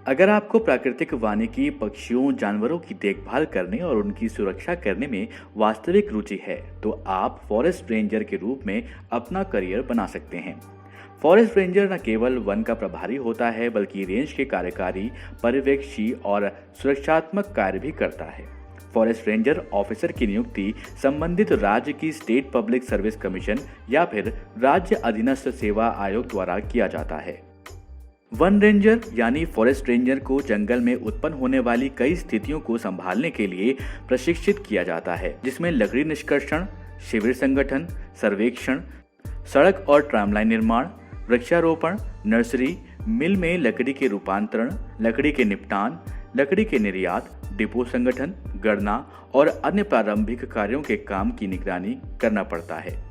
अगर आपको प्राकृतिक वानिकी, पक्षियों, जानवरों की देखभाल करने और उनकी सुरक्षा करने में वास्तविक रुचि है, तो आप फॉरेस्ट रेंजर के रूप में अपना करियर बना सकते हैं। फॉरेस्ट रेंजर न केवल वन का प्रभारी होता है, बल्कि रेंज के कार्यकारी, पर्यवेक्षी और सुरक्षात्मक कार्य भी करता है। फॉरेस्ट रेंजर ऑफिसर की नियुक्ति संबंधित राज्य की स्टेट पब्लिक सर्विस कमीशन या फिर राज्य अधीनस्थ सेवा आयोग द्वारा किया जाता है। वन रेंजर यानी फॉरेस्ट रेंजर को जंगल में उत्पन्न होने वाली कई स्थितियों को संभालने के लिए प्रशिक्षित किया जाता है, जिसमें लकड़ी निष्कर्षण, शिविर संगठन, सर्वेक्षण, सड़क और ट्रामलाइन निर्माण, वृक्षारोपण, नर्सरी, मिल में लकड़ी के रूपांतरण, लकड़ी के निपटान, लकड़ी के निर्यात, डिपो संगठन, गणना और अन्य प्रारंभिक कार्यों के काम की निगरानी करना पड़ता है।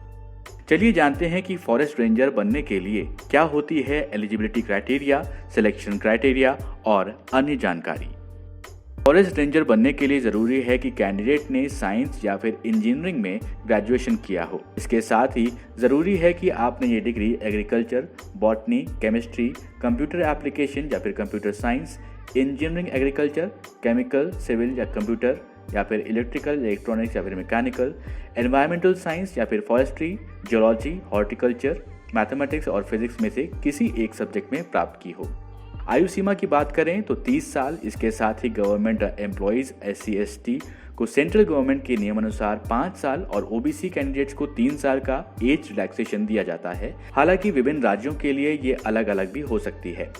चलिए जानते हैं कि फॉरेस्ट रेंजर बनने के लिए क्या होती है एलिजिबिलिटी क्राइटेरिया, सिलेक्शन क्राइटेरिया और अन्य जानकारी। फॉरेस्ट रेंजर बनने के लिए जरूरी है कि कैंडिडेट ने साइंस या फिर इंजीनियरिंग में ग्रेजुएशन किया हो। इसके साथ ही जरूरी है कि आपने ये degree agriculture, botany, chemistry, computer application या फिर computer science, engineering agriculture, chemical, civil या कंप्यूटर या फिर इलेक्ट्रिकल, इलेक्ट्रॉनिक्स या फिर मैकेनिकल, एनवायरमेंटल साइंस या फिर फॉरेस्ट्री, जियोलॉजी, हॉर्टिकल्चर, मैथमेटिक्स और फिजिक्स में से किसी एक सब्जेक्ट में प्राप्त की हो। आयु सीमा की बात करें तो 30 साल। इसके साथ ही गवर्नमेंट एम्प्लॉयज SC/ST को सेंट्रल गवर्नमेंट के नियमानुसार 5 साल और OBC कैंडिडेट्स को 3 साल का एज रिलैक्सेशन दिया जाता है। हालांकि विभिन्न राज्यों के लिए ये अलग अलग भी हो सकती है।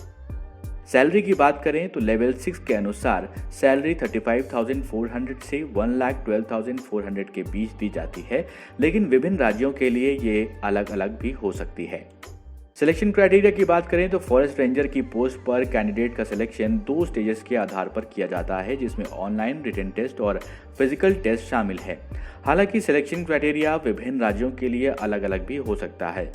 सैलरी की बात करें तो लेवल 6 के अनुसार सैलरी 35,400 से 1,12,400 के बीच दी जाती है, लेकिन विभिन्न राज्यों के लिए ये अलग अलग भी हो सकती है। सिलेक्शन क्राइटेरिया की बात करें तो फॉरेस्ट रेंजर की पोस्ट पर कैंडिडेट का सिलेक्शन 2 स्टेजेस के आधार पर किया जाता है, जिसमें ऑनलाइन रिटन टेस्ट और फिजिकल टेस्ट शामिल है। हालांकि सिलेक्शन क्राइटेरिया विभिन्न राज्यों के लिए अलग अलग भी हो सकता है।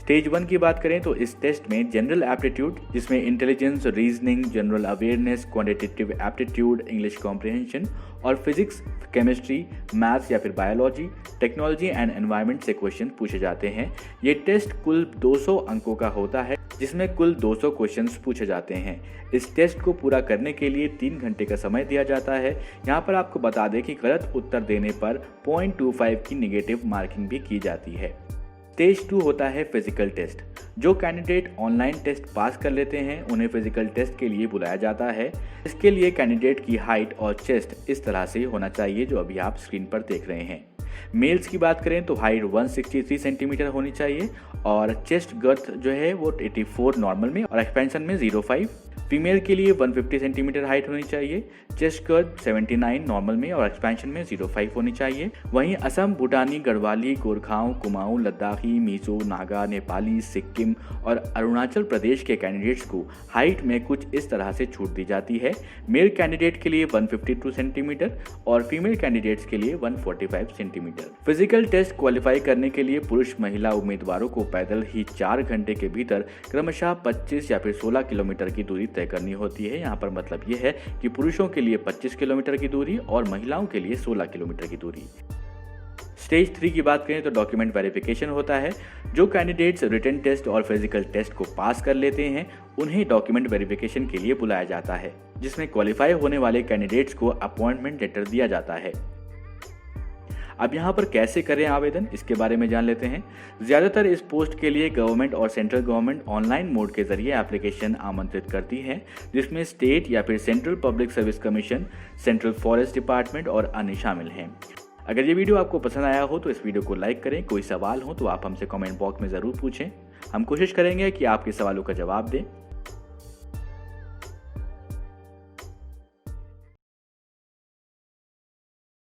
स्टेज 1 की बात करें तो इस टेस्ट में जनरल एप्टीट्यूड, जिसमें intelligence, reasoning, general awareness, quantitative aptitude, English comprehension और फिजिक्स, केमिस्ट्री, मैथ्स या फिर बायोलॉजी, टेक्नोलॉजी एंड एनवायरनमेंट से क्वेश्चन पूछे जाते हैं। ये टेस्ट कुल 200 अंकों का होता है, जिसमें कुल 200 क्वेश्चंस पूछे जाते हैं। इस टेस्ट को पूरा करने के लिए 3 घंटे का समय दिया जाता है। यहाँ पर आपको बता दें कि गलत उत्तर देने पर 0.25 की नेगेटिव मार्किंग भी की जाती है। स्टेज 2 होता है फिजिकल टेस्ट। जो कैंडिडेट ऑनलाइन टेस्ट पास कर लेते हैं उन्हें फिजिकल टेस्ट के लिए बुलाया जाता है। इसके लिए कैंडिडेट की हाइट और चेस्ट इस तरह से होना चाहिए जो अभी आप स्क्रीन पर देख रहे हैं। मेल्स की बात करें तो हाइट 163 सेंटीमीटर होनी चाहिए और चेस्ट गर्थ जो है वो 84 नॉर्मल में और एक्सपेंशन में 05। फीमेल के लिए 150 सेंटीमीटर हाइट होनी चाहिए, चेस्ट गर्थ 79 नॉर्मल में और एक्सपेंशन में 05 होनी चाहिए। वहीं असम, भूटानी, गढ़वाली, गोरखाओं, कुमाऊं, लद्दाखी, मिजो, नागा, नेपाली, सिक्किम और अरुणाचल प्रदेश के कैंडिडेट्स को हाइट में कुछ इस तरह से छूट दी जाती है। मेल कैंडिडेट के लिए 152 सेंटीमीटर और फीमेल कैंडिडेट्स के लिए 145 सेंटीमीटर। फिजिकल टेस्ट क्वालिफाई करने के लिए पुरुष महिला उम्मीदवारों को पैदल ही 4 घंटे के भीतर क्रमशः 25 या फिर 16 किलोमीटर की दूरी तय करनी होती है। यहाँ पर मतलब ये है कि पुरुषों के लिए 25 किलोमीटर की दूरी और महिलाओं के लिए 16 किलोमीटर की दूरी। स्टेज 3 की बात करें तो डॉक्यूमेंट वेरिफिकेशन होता है। जो कैंडिडेट्स रिटन टेस्ट और फिजिकल टेस्ट को पास कर लेते हैं उन्हें डॉक्यूमेंट वेरिफिकेशन के लिए बुलाया जाता है, जिसमें क्वालिफाई होने वाले कैंडिडेट्स को अपॉइंटमेंट लेटर दिया जाता है। अब यहाँ पर कैसे करें आवेदन, इसके बारे में जान लेते हैं। ज़्यादातर इस पोस्ट के लिए गवर्नमेंट और सेंट्रल गवर्नमेंट ऑनलाइन मोड के जरिए एप्लीकेशन आमंत्रित करती है, जिसमें स्टेट या फिर central public service commission, central forest department और अन्य शामिल हैं। अगर ये वीडियो आपको पसंद आया हो तो इस वीडियो को लाइक करें। कोई सवाल हो तो आप हमसे कमेंट बॉक्स में ज़रूर पूछें। हम कोशिश करेंगे कि आपके सवालों का जवाब दें।